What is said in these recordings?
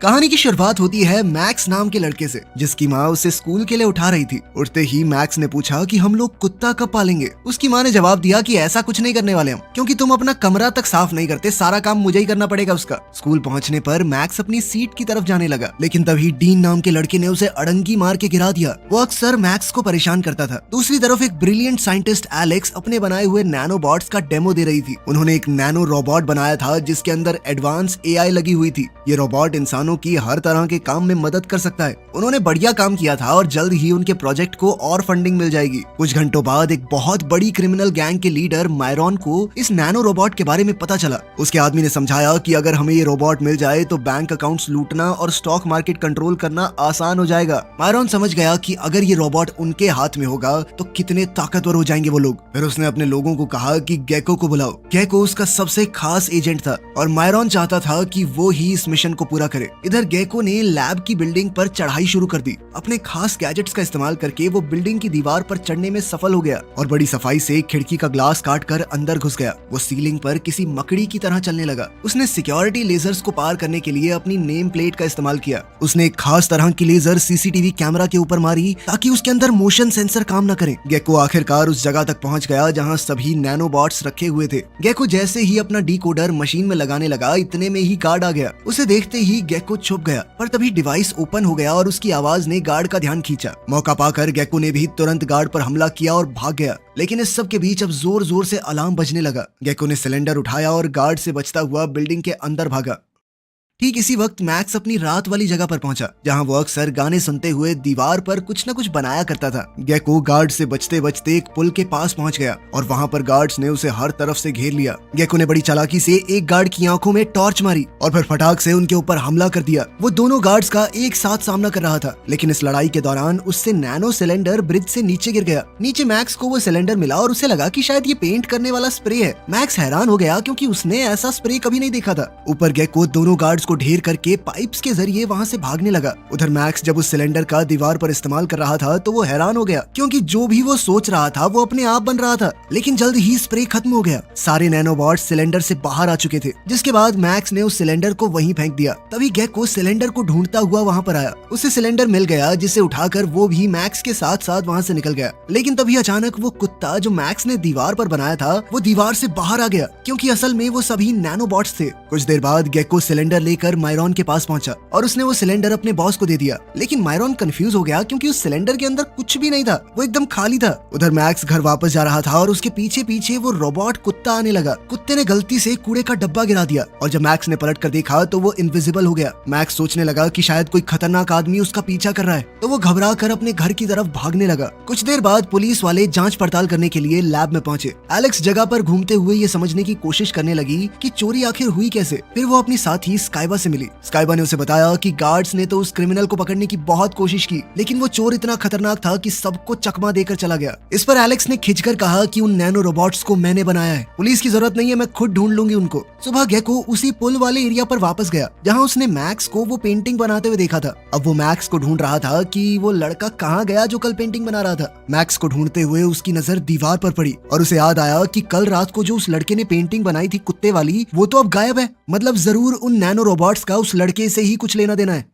कहानी की शुरुआत होती है मैक्स नाम के लड़के से, जिसकी माँ उसे स्कूल के लिए उठा रही थी। उठते ही मैक्स ने पूछा कि हम लोग कुत्ता कब पालेंगे। उसकी माँ ने जवाब दिया कि ऐसा कुछ नहीं करने वाले हम, क्योंकि तुम अपना कमरा तक साफ नहीं करते, सारा काम मुझे ही करना पड़ेगा उसका। स्कूल पहुंचने पर मैक्स अपनी सीट की तरफ जाने लगा, लेकिन तभी डीन नाम के लड़के ने उसे अड़ंगी मार के गिरा दिया। वो अक्सर मैक्स को परेशान करता था। दूसरी तरफ एक ब्रिलियंट साइंटिस्ट एलेक्स अपने बनाए हुए नैनोबॉट्स का डेमो दे रही थी। उन्होंने एक नैनो रोबोट बनाया था जिसके अंदर एडवांस एआई लगी हुई थी। ये रोबोट इंसानों की हर तरह के काम में मदद कर सकता है। उन्होंने बढ़िया काम किया था और जल्द ही उनके प्रोजेक्ट को और फंडिंग मिल जाएगी। कुछ घंटों बाद एक बहुत बड़ी क्रिमिनल गैंग के लीडर मायरॉन को इस नैनो रोबोट के बारे में पता चला। उसके आदमी ने समझाया कि अगर हमें ये रोबोट मिल जाए तो बैंक अकाउंट्स लूटना और स्टॉक मार्केट कंट्रोल करना आसान हो जाएगा। मायरॉन समझ गया कि अगर ये रोबोट उनके हाथ में होगा तो कितने ताकतवर हो जाएंगे वो लोग। फिर उसने अपने लोगों को कहा कि गेको को बुलाओ। गेको उसका सबसे खास एजेंट था और मायरॉन चाहता था कि वो ही इस मिशन को पूरा करे। इधर गेको ने लैब की बिल्डिंग पर चढ़ाई शुरू कर दी। अपने खास गैजेट्स का इस्तेमाल करके वो बिल्डिंग की दीवार पर चढ़ने में सफल हो गया और बड़ी सफाई से खिड़की का ग्लास काट कर अंदर घुस गया। वो सीलिंग पर किसी मकड़ी की तरह चलने लगा। उसने सिक्योरिटी लेजर्स को पार करने के लिए अपनी नेम प्लेट का इस्तेमाल किया। उसने एक खास तरह की लेजर सीसीटीवी कैमरा के ऊपर मारी ताकि उसके अंदर मोशन सेंसर काम न करे। गेको आखिरकार उस जगह तक पहुंच गया जहां सभी नैनोबॉट्स रखे हुए थे। गेको जैसे ही अपना डिकोडर मशीन में लगाने लगा, इतने में ही गार्ड आ गया। उसे देखते ही गेको छुप गया, पर तभी डिवाइस ओपन हो गया और उसकी आवाज ने गार्ड का ध्यान खींचा। मौका पाकर गेको ने भी तुरंत गार्ड पर हमला किया और भाग गया। लेकिन इस सब के बीच अब जोर जोर से अलार्म बजने लगा। गेको ने सिलेंडर उठाया और गार्ड से बचता हुआ बिल्डिंग के अंदर भागा। ठीक इसी वक्त मैक्स अपनी रात वाली जगह पर पहुंचा, जहां वो अक्सर गाने सुनते हुए दीवार पर कुछ न कुछ बनाया करता था। गेको गार्ड से बचते बचते एक पुल के पास पहुंच गया और वहां पर गार्ड्स ने उसे हर तरफ से घेर लिया। गेको ने बड़ी चालाकी से एक गार्ड की आंखों में टॉर्च मारी और फिर फटाक से उनके ऊपर हमला कर दिया। वो दोनों गार्ड्स का एक साथ सामना कर रहा था, लेकिन इस लड़ाई के दौरान उससे नैनो सिलेंडर ब्रिज से नीचे गिर गया। नीचे मैक्स को वो सिलेंडर मिला और उसे लगा कि शायद ये पेंट करने वाला स्प्रे है। मैक्स हैरान हो गया क्योंकि उसने ऐसा स्प्रे कभी नहीं देखा था। ऊपर गेको दोनों गार्ड्स को ढेर करके पाइप्स के जरिए वहां से भागने लगा। उधर मैक्स जब उस सिलेंडर का दीवार पर इस्तेमाल कर रहा था तो वो हैरान हो गया, क्योंकि जो भी वो सोच रहा था वो अपने आप बन रहा था। लेकिन जल्द ही स्प्रे खत्म हो गया। सारे नैनोबॉट्स सिलेंडर से बाहर आ चुके थे, जिसके बाद मैक्स ने उस सिलेंडर को वहीं फेंक दिया। तभी गेको सिलेंडर को ढूंढता हुआ वहां पर आया। उसे सिलेंडर मिल गया, जिसे उठाकर वो भी मैक्स के साथ साथ वहां से निकल गया। लेकिन तभी अचानक वो कुत्ता जो मैक्स ने दीवार पर बनाया था वो दीवार से बाहर आ गया, क्योंकि असल में वो सभी नैनोबॉट्स थे। कुछ देर बाद गेको सिलेंडर लेकर मायरॉन के पास पहुंचा और उसने वो सिलेंडर अपने बॉस को दे दिया। लेकिन मायरॉन कंफ्यूज हो गया क्योंकि उस सिलेंडर के अंदर कुछ भी नहीं था, वो एकदम खाली था। उधर मैक्स घर वापस जा रहा था और उसके पीछे पीछे वो रोबोट कुत्ता आने लगा। कुत्ते ने गलती से कूड़े का डब्बा गिरा दिया और जब मैक्स ने पलट कर देखा तो वो इनविजिबल हो गया। मैक्स सोचने लगा कि शायद कोई खतरनाक आदमी उसका पीछा कर रहा है, तो वो घबरा कर अपने घर की तरफ भागने लगा। कुछ देर बाद पुलिस वाले जांच पड़ताल करने के लिए लैब में पहुंचे। एलेक्स जगह पर घूमते हुए ये समझने की कोशिश करने लगी कि चोरी आखिर हुई कैसे। फिर वो अपनी साथी स्काइबा से मिली। स्काइबा ने उसे बताया कि गार्ड्स ने तो उस क्रिमिनल को पकड़ने की बहुत कोशिश की, लेकिन वो चोर इतना खतरनाक था कि सबको चकमा देकर चला गया। इस पर एलेक्स ने खिंचकर कहा कि उन नैनो रोबोट्स को मैंने बनाया है, पुलिस की जरूरत नहीं है, मैं खुद ढूंढ लूंगी उनको। सुबह गेको उसी पुल वाले एरिया पर वापस गया जहां उसने मैक्स को वो पेंटिंग बनाते हुए देखा था। अब वो मैक्स को ढूंढ रहा था कि वो लड़का कहाँ गया जो कल पेंटिंग बना रहा था। मैक्स को ढूंढते हुए उसकी नजर दीवार पर पड़ी और उसे याद आया कि कल रात को जो उस लड़के ने पेंटिंग बनाई थी कुत्ते वाली, वो तो अब गायब है। मतलब जरूर उन नैनो रोबोट्स का उस लड़के से ही कुछ लेना देना है।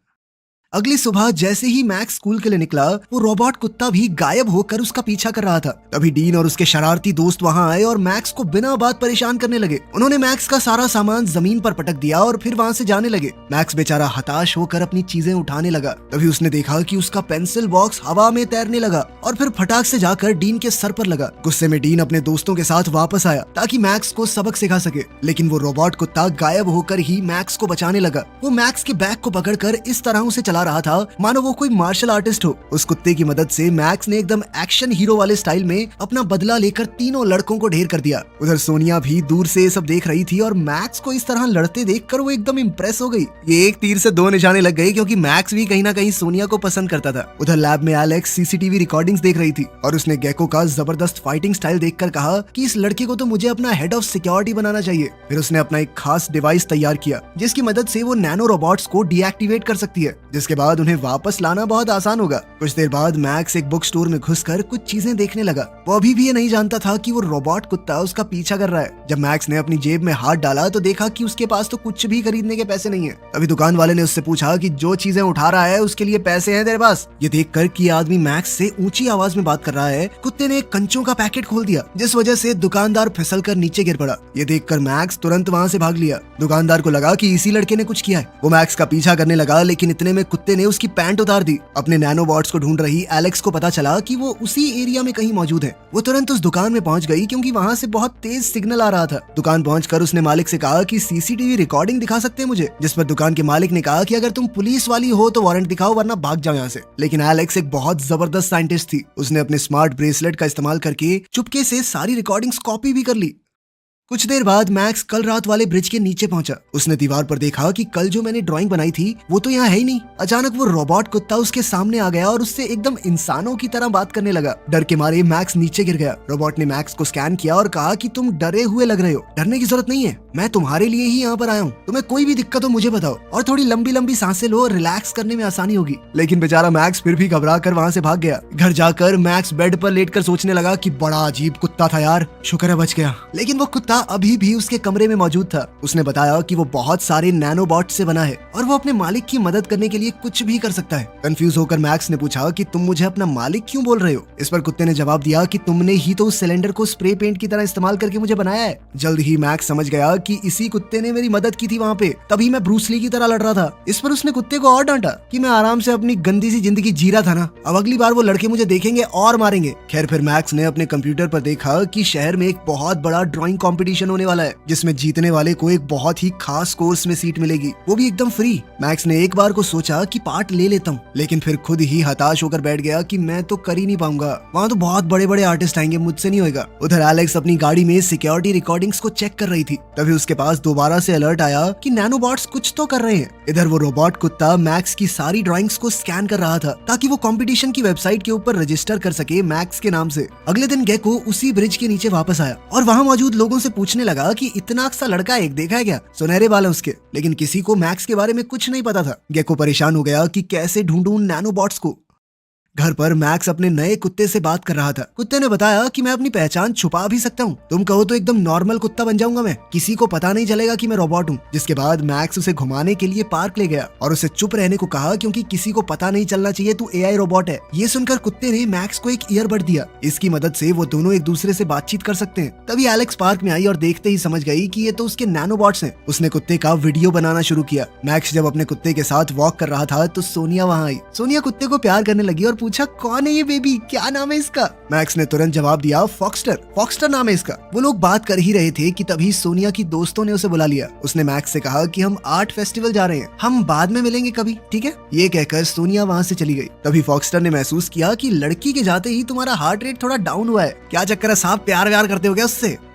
अगली सुबह जैसे ही मैक्स स्कूल के लिए निकला, वो रोबोट कुत्ता भी गायब होकर उसका पीछा कर रहा था। तभी डीन और उसके शरारती दोस्त वहां आए और मैक्स को बिना बात परेशान करने लगे। उन्होंने मैक्स का सारा सामान जमीन पर पटक दिया और फिर वहां से जाने लगे। मैक्स बेचारा हताश होकर अपनी चीजें उठाने लगा। तभी उसने देखा कि उसका पेंसिल बॉक्स हवा में तैरने लगा और फिर फटाक से जाकर डीन के सर पर लगा। गुस्से में डीन अपने दोस्तों के साथ वापस आया ताकि मैक्स को सबक सिखा सके, लेकिन वो रोबोट कुत्ता गायब होकर ही मैक्स को बचाने लगा। वो मैक्स के बैग को पकड़कर इस तरह उसे चला रहा था मानो वो कोई मार्शल आर्टिस्ट हो। उस कुत्ते की मदद से मैक्स ने एकदम एक्शन हीरो वाले स्टाइल में अपना बदला लेकर तीनों लड़कों को ढेर कर दिया। उधर सोनिया भी दूर से सब देख रही थी और मैक्स को इस तरह लड़ते देखकर वो एकदम इम्प्रेस हो गई। ये एक तीर से दो निशाने लग गए, क्योंकि मैक्स भी कहीं ना कहीं सोनिया को पसंद करता था। उधर लैब में एलेक्स सीसीटीवी रिकॉर्डिंग्स देख रही थी और उसने गेको का जबरदस्त फाइटिंग स्टाइल देखकर कहा कि इस लड़के को तो मुझे अपना हेड ऑफ सिक्योरिटी बनाना चाहिए। फिर उसने अपना एक खास डिवाइस तैयार किया जिसकी मदद से वो नैनो रोबोट्स को डीएक्टिवेट कर सकती है, जिसके जिसके बाद उन्हें वापस लाना बहुत आसान होगा। कुछ देर बाद मैक्स एक बुक स्टोर में घुसकर कुछ चीजें देखने लगा। वो अभी भी ये नहीं जानता था कि वो रोबोट कुत्ता उसका पीछा कर रहा है। जब मैक्स ने अपनी जेब में हाथ डाला तो देखा कि उसके पास तो कुछ भी खरीदने के पैसे नहीं है। तभी दुकान वाले ने उससे पूछा कि जो चीजें उठा रहा है उसके लिए पैसे हैं तेरे पास? ये देखकर कि आदमी मैक्स से ऊंची आवाज में बात कर रहा है, कुत्ते ने एक कंचों का पैकेट खोल दिया, जिस वजह से दुकानदार फिसलकर नीचे गिर पड़ा। ये देखकर मैक्स तुरंत वहाँ से भाग लिया। दुकानदार को लगा कि इसी लड़के ने कुछ किया है। वो मैक्स का पीछा करने लगा, लेकिन इतने में कुत्ते ने उसकी पैंट उतार दी। अपने नैनोबॉट्स को ढूंढ रही एलेक्स को पता चला कि वो उसी एरिया में कहीं मौजूद है। वो तुरंत उस दुकान में पहुंच गई क्योंकि वहाँ से बहुत तेज सिग्नल आ रहा था। दुकान पहुंचकर उसने मालिक से कहा कि सीसीटीवी रिकॉर्डिंग दिखा सकते हैं मुझे, जिस पर दुकान के मालिक ने कहा कि अगर तुम पुलिस वाली हो तो वारंट दिखाओ वरना भाग जाओ यहाँ से। लेकिन एलेक्स एक बहुत जबरदस्त साइंटिस्ट थी। उसने अपने स्मार्ट ब्रेसलेट का इस्तेमाल करके चुपके से सारी रिकॉर्डिंग्स कॉपी भी कर ली। कुछ देर बाद मैक्स कल रात वाले ब्रिज के नीचे पहुंचा। उसने दीवार पर देखा कि कल जो मैंने ड्राइंग बनाई थी वो तो यहाँ है ही नहीं। अचानक वो रोबोट कुत्ता उसके सामने आ गया और उससे एकदम इंसानों की तरह बात करने लगा। डर के मारे मैक्स नीचे गिर गया। रोबोट ने मैक्स को स्कैन किया और कहा कि तुम डरे हुए लग रहे हो। डरने की जरूरत नहीं है, मैं तुम्हारे लिए ही यहाँ पर आया हूँ। तुम्हें कोई भी दिक्कत हो मुझे बताओ और थोड़ी लंबी लंबी सांसें लो, रिलैक्स करने में आसानी होगी। लेकिन बेचारा मैक्स फिर भी घबरा कर वहाँ से भाग गया। घर जाकर मैक्स बेड पर लेटकर सोचने लगा कि बड़ा अजीब कुत्ता था यार, शुक्र है बच गया। लेकिन वो कुत्ता अभी भी उसके कमरे में मौजूद था। उसने बताया कि वो बहुत सारे नैनोबॉट से बना है और वो अपने मालिक की मदद करने के लिए कुछ भी कर सकता है। कंफ्यूज होकर मैक्स ने पूछा कि तुम मुझे अपना मालिक क्यों बोल रहे हो? इस पर कुत्ते ने जवाब दिया कि तुमने ही तो उस सिलेंडर को स्प्रे पेंट की तरह इस्तेमाल करके मुझे बनाया है। जल्द ही मैक्स समझ गया कि इसी कुत्ते ने मेरी मदद की थी वहाँ पे, तभी मैं ब्रूस ली की तरह लड़ रहा था। इस पर उसने कुत्ते को और डांटा कि मैं आराम से अपनी गंदी सी जिंदगी जी रहा था ना, अब अगली बार वो लड़के मुझे देखेंगे और मारेंगे। खैर फिर मैक्स ने अपने कंप्यूटर पर देखा कि शहर में एक बहुत बड़ा ड्राइंग कंपटीशन होने वाला है, जिसमें जीतने वाले को एक बहुत ही खास कोर्स में सीट मिलेगी, वो भी एकदम फ्री। मैक्स ने एक बार को सोचा कि पार्ट ले लेता हूँ, लेकिन फिर खुद ही हताश होकर बैठ गया कि मैं तो कर ही नहीं पाऊंगा, वहाँ तो बहुत बड़े बड़े आर्टिस्ट आएंगे, मुझसे नहीं होगा। उधर एलेक्स अपनी गाड़ी में सिक्योरिटी रिकॉर्डिंग्स को चेक कर रही थी। तभी उसके पास दोबारा से अलर्ट आया कि नैनोबॉट्स कुछ तो कर रहे हैं। इधर वो रोबोट कुत्ता मैक्स की सारी ड्राइंग्स को स्कैन कर रहा था ताकि वो कंपटीशन की वेबसाइट के ऊपर रजिस्टर कर सके मैक्स के नाम से। अगले दिन गेको उसी ब्रिज के नीचे वापस आया और वहाँ मौजूद लोगों से पूछने लगा कि इतना सा लड़का एक देखा है क्या, सुनहरे बाल है उसके। लेकिन किसी को मैक्स के बारे में कुछ नहीं पता था। गेको परेशान हो गया कि कैसे ढूंढूं नैनोबॉट्स को। घर पर मैक्स अपने नए कुत्ते से बात कर रहा था। कुत्ते ने बताया कि मैं अपनी पहचान छुपा भी सकता हूँ, तुम कहो तो एकदम नॉर्मल कुत्ता बन जाऊंगा मैं, किसी को पता नहीं चलेगा कि मैं रोबोट हूँ। जिसके बाद मैक्स उसे घुमाने के लिए पार्क ले गया और उसे चुप रहने को कहा क्योंकि किसी को पता नहीं चलना चाहिए तू एआई रोबोट है। ये सुनकर कुत्ते ने मैक्स को एक ईयरबड दिया। इसकी मदद से वो दोनों एक दूसरे से बातचीत कर सकते हैं। तभी एलेक्स पार्क में आई और देखते ही समझ गई कि ये तो उसके नैनोबॉट्स हैं। उसने कुत्ते का वीडियो बनाना शुरू किया। मैक्स जब अपने कुत्ते के साथ वॉक कर रहा था तो सोनिया वहाँ आई। सोनिया कुत्ते को प्यार करने लगी और पूछा कौन है बेबी, क्या नाम है इसका? मैक्स ने तुरंत जवाब दिया फॉक्स्टर, फॉक्स्टर नाम है इसका। वो लोग बात कर ही रहे थे कि तभी सोनिया की दोस्तों ने उसे बुला लिया। उसने मैक्स से कहा कि हम आर्ट फेस्टिवल जा रहे हैं, हम बाद में मिलेंगे कभी, ठीक है? ये कहकर सोनिया वहाँ से चली गई। तभी फॉक्स्टर ने महसूस किया कि लड़की के जाते ही तुम्हारा हार्ट रेट थोड़ा डाउन हुआ है, क्या चक्कर है साहब, प्यार व्यार करते हो क्या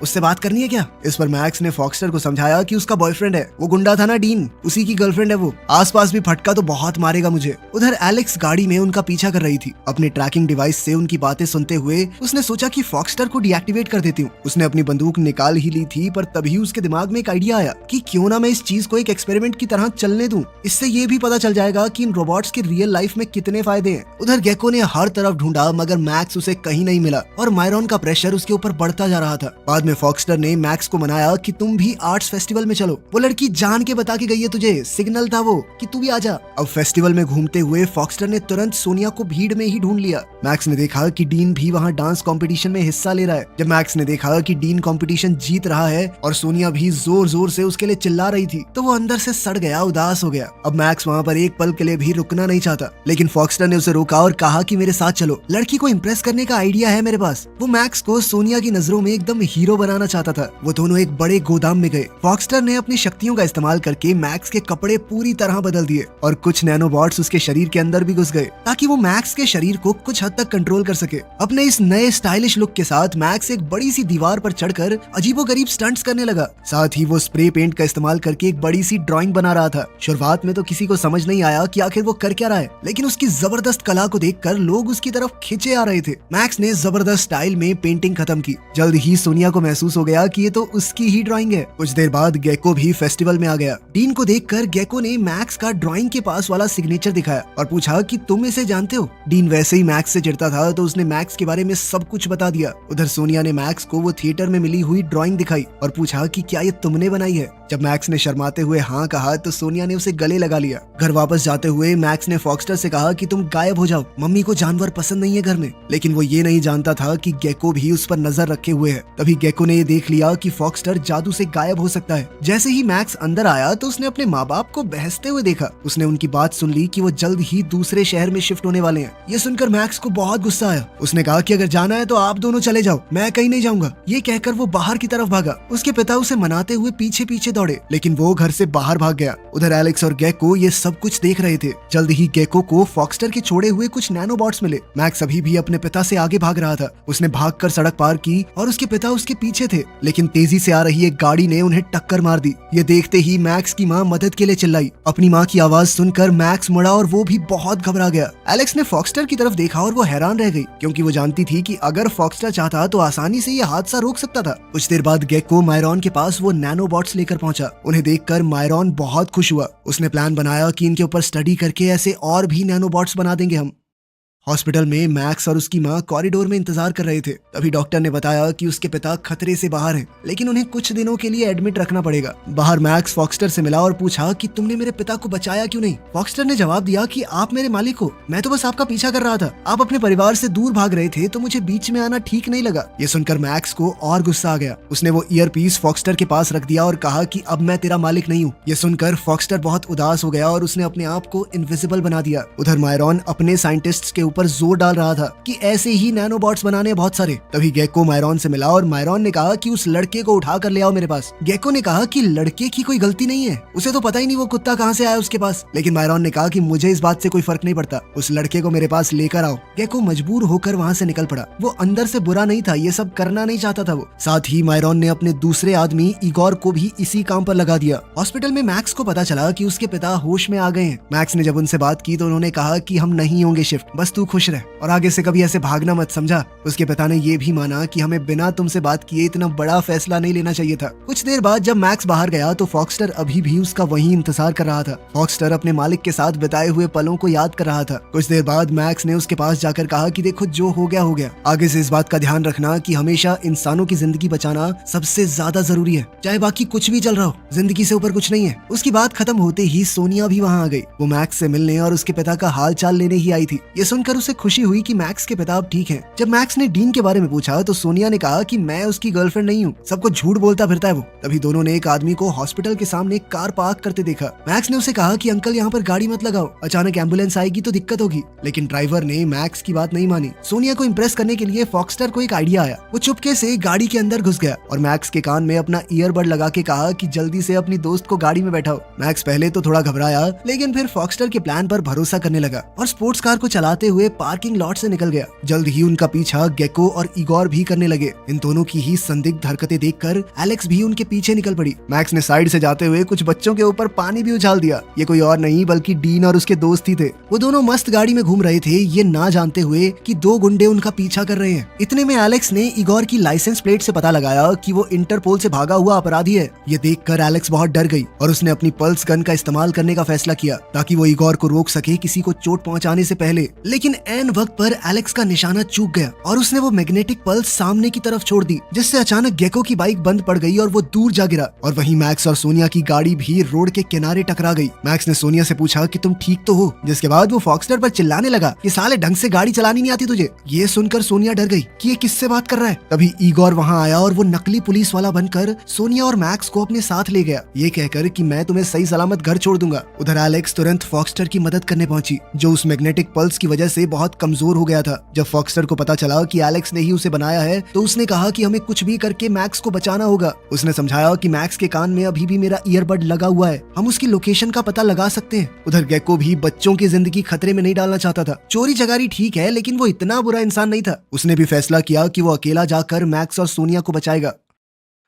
उससे बात करनी है क्या? इस पर मैक्स ने फॉक्स्टर को समझाया कि उसका बॉयफ्रेंड है, वो गुंडा था ना डीन, उसी की गर्लफ्रेंड है वो, आसपास भी फटका तो बहुत मारेगा मुझे। उधर एलेक्स गाड़ी में उनका पीछा कर रही थी। अपने ट्रैकिंग डिवाइस से उनकी बातें सुनते हुए उसने सोचा कि फॉक्स्टर को डीएक्टिवेट कर देती हूँ। उसने अपनी बंदूक निकाल ही ली थी, पर तभी उसके दिमाग में एक आइडिया आया कि क्यों ना मैं इस चीज को एक एक्सपेरिमेंट की तरह चलने दूं। इससे ये भी पता चल जाएगा कि इन रोबोट्स के रियल लाइफ में कितने फायदे हैं। उधर गेको ने हर तरफ ढूंढा मगर मैक्स उसे कहीं नहीं मिला और मायरॉन का प्रेशर उसके ऊपर बढ़ता जा रहा था। बाद में फॉक्स्टर ने मैक्स को मनाया कि तुम भी आर्ट्स फेस्टिवल में चलो। वो लड़की जान के बता के गई है तुझे, सिग्नल था वो कि तू भी आजा। अब फेस्टिवल में घूमते हुए फॉक्स्टर ने तुरंत सोनिया को भीड़ में ही ढूंढ लिया। मैक्स ने देखा कि डीन भी वहाँ डांस कंपटीशन में हिस्सा ले रहा है। जब मैक्स ने देखा कि डीन कंपटीशन जीत रहा है और सोनिया भी जोर जोर से उसके लिए चिल्ला रही थी तो वो अंदर से सड़ गया, उदास हो गया। अब मैक्स वहाँ पर एक पल के लिए भी रुकना नहीं चाहता, लेकिन फॉक्स्टर ने उसे रोका और कहा कि मेरे साथ चलो, लड़की को इम्प्रेस करने का आइडिया है मेरे पास। वो मैक्स को सोनिया की नजरों में एकदम हीरो बनाना चाहता था। वो दोनों एक बड़े गोदाम में गए। फॉक्स्टर ने अपनी शक्तियों का इस्तेमाल करके मैक्स के कपड़े पूरी तरह बदल दिए और कुछ नैनोबॉट्स उसके शरीर के अंदर भी घुस गए ताकि वो मैक्स के शरीर को कुछ हद तक कंट्रोल कर सके। अपने इस नए स्टाइलिश लुक के साथ मैक्स एक बड़ी सी दीवार पर चढ़कर अजीबोगरीब स्टंट्स करने लगा। साथ ही वो स्प्रे पेंट का इस्तेमाल करके एक बड़ी सी ड्राइंग बना रहा था। शुरुआत में तो किसी को समझ नहीं आया कि आखिर वो कर क्या रहा है, लेकिन उसकी जबरदस्त कला को देखकर लोग उसकी तरफ खिंचे आ रहे थे। मैक्स ने जबरदस्त स्टाइल में पेंटिंग खत्म की। जल्द ही सोनिया को महसूस हो गया कि ये तो उसकी ही ड्राइंग है। कुछ देर बाद गेको भी फेस्टिवल में आ गया। डीन को देखकर गेको ने मैक्स का ड्राइंग के पास वाला सिग्नेचर दिखाया और पूछा कि तुम इसे जानते हो। डीन वैसे ही मैक्स से चिढ़ता था तो उसने मैक्स के बारे में सब कुछ बता दिया। उधर सोनिया ने मैक्स को वो थिएटर में मिली हुई ड्राइंग दिखाई और पूछा कि क्या ये तुमने बनाई है। जब मैक्स ने शर्माते हुए हाँ कहा तो सोनिया ने उसे गले लगा लिया। घर वापस जाते हुए मैक्स ने फॉक्स्टर से कहा कि तुम गायब हो जाओ, मम्मी को जानवर पसंद नहीं है घर में। लेकिन वो ये नहीं जानता था कि गेको भी उस पर नजर रखे हुए है। तभी गेको ने ये देख लिया कि फॉक्स्टर जादू से गायब हो सकता है। जैसे ही मैक्स अंदर आया तो उसने अपने माँ बाप को बहसते हुए देखा। उसने उनकी बात सुन ली कि वो जल्द ही दूसरे शहर में शिफ्ट होने वाले हैं। ये सुनकर मैक्स को बहुत गुस्सा आया। उसने कहा कि अगर जाना है तो आप दोनों चले जाओ, मैं कहीं नहीं जाऊंगा। ये कहकर वो बाहर की तरफ भागा। उसके पिता उसे मनाते हुए पीछे पीछे दौड़े, लेकिन वो घर से बाहर भाग गया। उधर एलेक्स और गेको ये सब कुछ देख रहे थे। जल्द ही गेको को फॉक्स्टर के छोड़े हुए कुछ नैनोबॉट्स मिले। मैक्स अभी भी अपने पिता से आगे भाग रहा था। उसने भागकर सड़क पार की और उसके पिता उसके पीछे थे, लेकिन तेजी से आ रही एक गाड़ी ने उन्हें टक्कर मार दी। ये देखते ही मैक्स की माँ मदद के लिए चिल्लाई। अपनी माँ की आवाज सुनकर मैक्स मुड़ा और वो भी बहुत घबरा गया। एलेक्स ने फॉक्स्टर की तरफ देखा और वो हैरान रह गई, क्योंकि वो जानती थी कि अगर फॉक्स्टर चाहता तो आसानी से ये हादसा रोक सकता था। कुछ देर बाद गेको मायरॉन के पास वो नैनोबॉट्स लेकर पहुंचा। उन्हें देखकर मायरॉन बहुत खुश हुआ। उसने प्लान बनाया कि इनके ऊपर स्टडी करके ऐसे और भी नैनोबॉट्स बना देंगे हम। हॉस्पिटल में मैक्स और उसकी माँ कॉरिडोर में इंतजार कर रहे थे। तभी डॉक्टर ने बताया कि उसके पिता खतरे से बाहर हैं, लेकिन उन्हें कुछ दिनों के लिए एडमिट रखना पड़ेगा। बाहर मैक्स फॉक्स्टर से मिला और पूछा कि तुमने मेरे पिता को बचाया क्यों नहीं। फॉक्स्टर ने जवाब दिया कि आप मेरे मालिक हो, मैं तो बस आपका पीछा कर रहा था। आप अपने परिवार से दूर भाग रहे थे तो मुझे बीच में आना ठीक नहीं लगा। ये सुनकर मैक्स को और गुस्सा आ गया। उसने वो ईयरपीस फॉक्स्टर के पास रख दिया और कहा कि अब मैं तेरा मालिक नहीं हूँ। ये सुनकर फॉक्स्टर बहुत उदास हो गया और उसने अपने आप को इनविजिबल बना दिया। उधर मायरॉन अपने साइंटिस्ट्स के ऊपर जोर डाल रहा था कि ऐसे ही नैनोबॉट्स बनाने बहुत सारे। तभी गेको मायरॉन से मिला और मायरॉन ने कहा कि उस लड़के को उठा कर ले आओ मेरे पास। गेको ने कहा कि लड़के की कोई गलती नहीं है, उसे तो पता ही नहीं वो कुत्ता कहाँ से आया उसके पास। लेकिन मायरॉन ने कहा कि मुझे इस बात से कोई फर्क नहीं पड़ता, उस लड़के को मेरे पास लेकर आओ। गेको मजबूर होकर वहाँ से निकल पड़ा। वो अंदर से बुरा नहीं था, ये सब करना नहीं चाहता था वो। साथ ही मायरॉन ने अपने दूसरे आदमी इगोर को भी इसी काम पर लगा दिया। हॉस्पिटल में मैक्स को पता चला कि उसके पिता होश में आ गए हैं। मैक्स ने जब उनसे बात की तो उन्होंने कहा कि हम नहीं होंगे शिफ्ट, बस तू खुश रह और आगे से कभी ऐसे भागना मत, समझा। उसके पिता ने ये भी माना कि हमें बिना तुमसे बात किए इतना बड़ा फैसला नहीं लेना चाहिए था। कुछ देर बाद जब मैक्स बाहर गया तो फॉक्स्टर अभी भी उसका वहीं इंतजार कर रहा था। फॉक्स्टर अपने मालिक के साथ बिताए हुए पलों को याद कर रहा था। कुछ देर बाद मैक्स ने उसके पास जाकर कहा कि देखो जो हो गया, आगे से इस बात का ध्यान रखना कि हमेशा इंसानों की जिंदगी बचाना सबसे ज्यादा जरूरी है, चाहे बाकी कुछ भी चल रहा हो, जिंदगी से ऊपर कुछ नहीं है। उसकी बात खत्म होते ही सोनिया भी वहाँ आ गई। वो मैक्स से मिलने और उसके पिता का हाल चाल लेने ही आई थी। ये सुनकर उसे खुशी हुई कि मैक्स के पिता अब ठीक है। जब मैक्स ने डीन के बारे में पूछा तो सोनिया ने कहा कि मैं उसकी गर्लफ्रेंड नहीं हूँ, सबको झूठ बोलता फिरता है वो। तभी दोनों ने एक आदमी को हॉस्पिटल के सामने एक कार पार्क करते देखा। मैक्स ने उसे कहा कि अंकल यहाँ पर गाड़ी मत लगाओ, अचानक एम्बुलेंस आएगी तो दिक्कत होगी। लेकिन ड्राइवर ने मैक्स की बात नहीं मानी। सोनिया को इम्प्रेस करने के लिए फॉक्स्टर को एक आइडिया आया। वो चुपके से गाड़ी के अंदर घुस गया और मैक्स के कान में अपना ईयरबड लगा के कहा कि जल्दी से अपनी दोस्त को गाड़ी में बैठाओ। मैक्स पहले तो थोड़ा घबराया, लेकिन फिर फॉक्स्टर के प्लान पर भरोसा करने लगा और स्पोर्ट्स कार को चलाते हुए पार्किंग लॉट से निकल गया। जल्द ही उनका पीछा गेको और इगोर भी करने लगे। इन दोनों की ही संदिग्ध हरकतें देखकर एलेक्स भी उनके पीछे निकल पड़ी। मैक्स ने साइड से जाते हुए कुछ बच्चों के ऊपर पानी भी उछाल दिया। ये कोई और नहीं बल्कि डीन और उसके दोस्त ही थे। वो दोनों मस्त गाड़ी में घूम रहे थे, ये ना जानते हुए कि दो गुंडे उनका पीछा कर रहे हैं। इतने में एलेक्स ने इगोर की लाइसेंस प्लेट से पता लगाया कि वो इंटरपोल से भागा हुआ अपराधी है। ये देखकर एलेक्स बहुत डर गई और उसने अपनी पल्स गन का इस्तेमाल करने का फैसला किया ताकि वो इगोर को रोक सके किसी को चोट पहुंचाने से पहले। लेकिन ऐन वक्त पर एलेक्स का निशाना चूक गया और उसने वो मैग्नेटिक पल्स सामने की तरफ छोड़ दी, जिससे अचानक गेको की बाइक बंद पड़ गई और वो दूर जा गिरा। और वहीं मैक्स और सोनिया की गाड़ी भी रोड के किनारे टकरा गई। मैक्स ने सोनिया से पूछा कि तुम ठीक तो हो, जिसके बाद वो फॉक्स्टर पर चिल्लाने लगा कि साले ढंग से गाड़ी चलानी नहीं आती तुझे। ये सुनकर सोनिया डर गई कि ये किससे बात कर रहा है। तभी इगोर वहाँ आया और वो नकली पुलिस वाला बनकर सोनिया और मैक्स को अपने साथ ले गया, ये कहकर कि मैं तुम्हें सही सलामत घर छोड़ दूंगा। उधर एलेक्स तुरंत फॉक्स्टर की मदद करने पहुंची, जो उस मैग्नेटिक पल्स की वजह से बहुत कमजोर हो गया था। जब फॉक्सटर को पता चला कि एलेक्स ने ही उसे बनाया है तो उसने कहा कि हमें कुछ भी करके मैक्स को बचाना होगा। उसने समझाया कि मैक्स के कान में अभी भी मेरा ईयरबड लगा हुआ है, हम उसकी लोकेशन का पता लगा सकते हैं। उधर गेको भी बच्चों की जिंदगी खतरे में नहीं डालना चाहता था। चोरी चकारी ठीक है, लेकिन वो इतना बुरा इंसान नहीं था। उसने भी फैसला किया कि वो अकेला जाकर मैक्स और सोनिया को बचाएगा।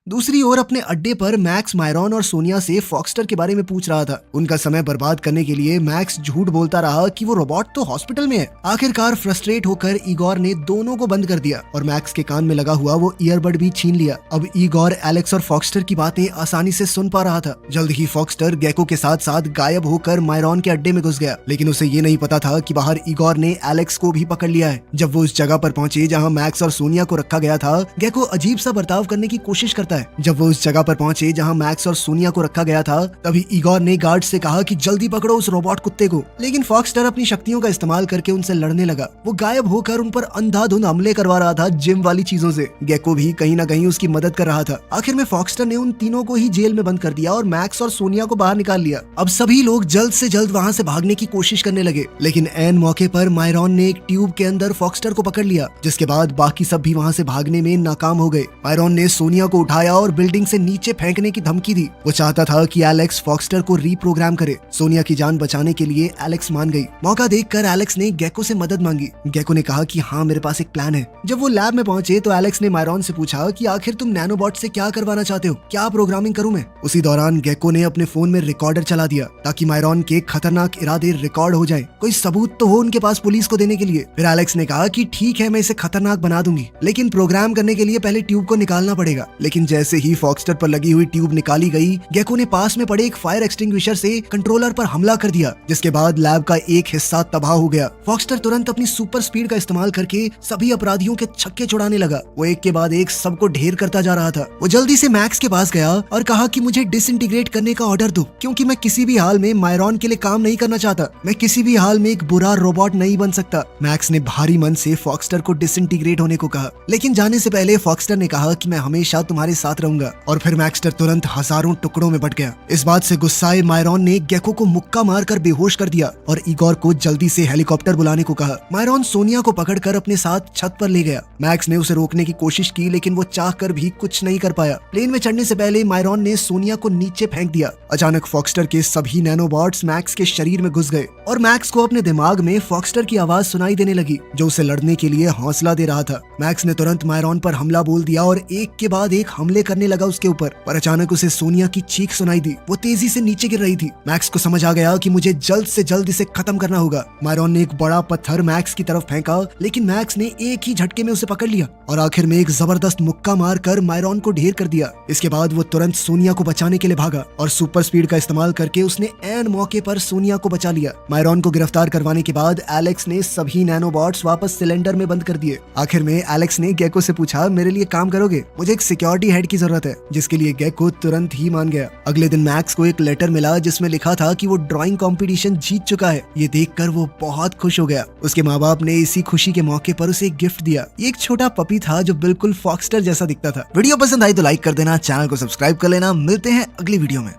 दूसरी ओर अपने अड्डे पर मैक्स मायरॉन और सोनिया से फॉक्सटर के बारे में पूछ रहा था। उनका समय बर्बाद करने के लिए मैक्स झूठ बोलता रहा कि वो रोबोट तो हॉस्पिटल में है। आखिरकार फ्रस्ट्रेट होकर ईगोर ने दोनों को बंद कर दिया और मैक्स के कान में लगा हुआ वो ईयरबड भी छीन लिया। अब ईगोर एलेक्स और फॉक्सटर की बातें आसानी से सुन पा रहा था। जल्द ही फॉक्सटर गेको के साथ साथ गायब होकर मायरॉन के अड्डे में घुस गया, लेकिन उसे ये नहीं पता था कि बाहर ईगोर ने एलेक्स को भी पकड़ लिया है। जब वो उस जगह पर पहुंचे जहाँ मैक्स और सोनिया को रखा गया था, गेको अजीब सा बर्ताव करने की कोशिश करता है। जब वो उस जगह पर पहुंचे जहां मैक्स और सोनिया को रखा गया था, तभी ईगोर ने गार्ड से कहा कि जल्दी पकड़ो उस रोबोट कुत्ते को। लेकिन फॉक्सटर अपनी शक्तियों का इस्तेमाल करके उनसे लड़ने लगा। वो गायब होकर उन पर अंधाधुंध हमले करवा रहा था जिम वाली चीजों से। गेको भी कहीं ना कहीं उसकी मदद कर रहा था। आखिर में फॉक्सटर ने उन तीनों को ही जेल में बंद कर दिया और मैक्स और सोनिया को बाहर निकाल लिया। अब सभी लोग जल्द से जल्द वहां से भागने की कोशिश करने लगे, लेकिन ऐन मौके पर मायरॉन ने एक ट्यूब के अंदर फॉक्सटर को पकड़ लिया, जिसके बाद बाकी सब भी वहां से भागने में नाकाम हो गए। मायरॉन ने सोनिया को उठाया और बिल्डिंग से नीचे फेंकने की धमकी दी। वो चाहता था कि एलेक्स फॉक्सटर को रीप्रोग्राम करे। सोनिया की जान बचाने के लिए एलेक्स मान गई। मौका देखकर एलेक्स ने गेको से मदद मांगी। गेको ने कहा कि हाँ, मेरे पास एक प्लान है। जब वो लैब में पहुंचे तो एलेक्स ने मायरॉन से पूछा कि आखिर तुम नैनोबॉट से क्या करवाना चाहते हो, क्या प्रोग्रामिंग करूं मैं। उसी दौरान गेको ने अपने फोन में रिकॉर्डर चला दिया ताकि मायरॉन के खतरनाक इरादे रिकॉर्ड हो जाए, कोई सबूत तो हो उनके पास पुलिस को देने के लिए। फिर एलेक्स ने कहा कि ठीक है, मैं इसे खतरनाक बना दूंगी, लेकिन प्रोग्राम करने के लिए पहले ट्यूब को निकालना पड़ेगा। लेकिन जैसे ही फॉक्सटर पर लगी हुई ट्यूब निकाली गई, गेको ने पास में पड़े एक फायर एक्सटिंग्विशर से कंट्रोलर पर हमला कर दिया, जिसके बाद लैब का एक हिस्सा तबाह हो गया। फॉक्सटर तुरंत अपनी सुपर स्पीड का इस्तेमाल करके सभी अपराधियों के छक्के छुड़ाने लगा। वो एक के बाद एक सबको ढेर करता जा रहा था। वो जल्दी से मैक्स के पास गया और कहा कि मुझे डिसइंटीग्रेट करने का ऑर्डर दो, क्योंकि मैं किसी भी हाल में मायरॉन के लिए काम नहीं करना चाहता। मैं किसी भी हाल में एक बुरा रोबोट नहीं बन सकता। मैक्स ने भारी मन से फॉक्सटर को डिसइंटीग्रेट होने को कहा, लेकिन जाने से पहले फॉक्सटर ने कहा कि मैं हमेशा तुम्हारे साथ रहूंगा। और फिर मैक्सटर तुरंत हजारों टुकड़ों में बट गया। इस बात से गुस्साए मायरॉन ने गेको को मुक्का मारकर बेहोश कर दिया और ईगोर को जल्दी से हेलीकॉप्टर बुलाने को कहा। मायरॉन सोनिया को पकड़कर अपने साथ छत पर ले गया। मैक्स ने उसे रोकने की कोशिश की, लेकिन वो चाहकर भी कुछ नहीं कर पाया। प्लेन में चढ़ने से पहले मायरॉन ने सोनिया को नीचे फेंक दिया। अचानक फॉक्सटर के सभी नैनोबॉट्स मैक्स के शरीर में घुस गए और मैक्स को अपने दिमाग में फॉक्सटर की आवाज सुनाई देने लगी, जो उसे लड़ने के लिए हौसला दे रहा था। मैक्स ने तुरंत मायरॉन पर हमला बोल दिया और एक के बाद एक हमले करने लगा उसके ऊपर। पर अचानक उसे सोनिया की चीख सुनाई दी। वो तेजी से नीचे गिर रही थी। मैक्स को समझ आ गया कि मुझे जल्द से जल्द इसे खत्म करना होगा। मायरॉन ने एक बड़ा पत्थर मैक्स की तरफ फेंका, लेकिन मैक्स ने एक ही झटके में उसे पकड़ लिया और आखिर में एक जबरदस्त मुक्का मारकर मायरॉन को ढेर कर दिया। इसके बाद वो तुरंत सोनिया को बचाने के लिए भागा और सुपर स्पीड का इस्तेमाल करके उसने ऐन मौके पर सोनिया को बचा लिया। मायरॉन को गिरफ्तार करवाने के बाद एलेक्स ने सभी नैनोबॉट्स वापस सिलेंडर में बंद कर दिए। आखिर में एलेक्स ने गेको से पूछा, मेरे लिए काम करोगे? मुझे एक सिक्योरिटी हेड की जरूरत है, जिसके लिए गेको तुरंत ही मान गया। अगले दिन मैक्स को एक लेटर मिला जिसमें लिखा था कि वो ड्राइंग कंपटीशन जीत चुका है। ये देखकर वो बहुत खुश हो गया। उसके माँ बाप ने इसी खुशी के मौके पर उसे एक गिफ्ट दिया। ये एक छोटा पपी था जो बिल्कुल फॉक्सटर जैसा दिखता था। वीडियो पसंद आई तो लाइक कर देना, चैनल को सब्सक्राइब कर लेना। मिलते हैं अगली वीडियो में।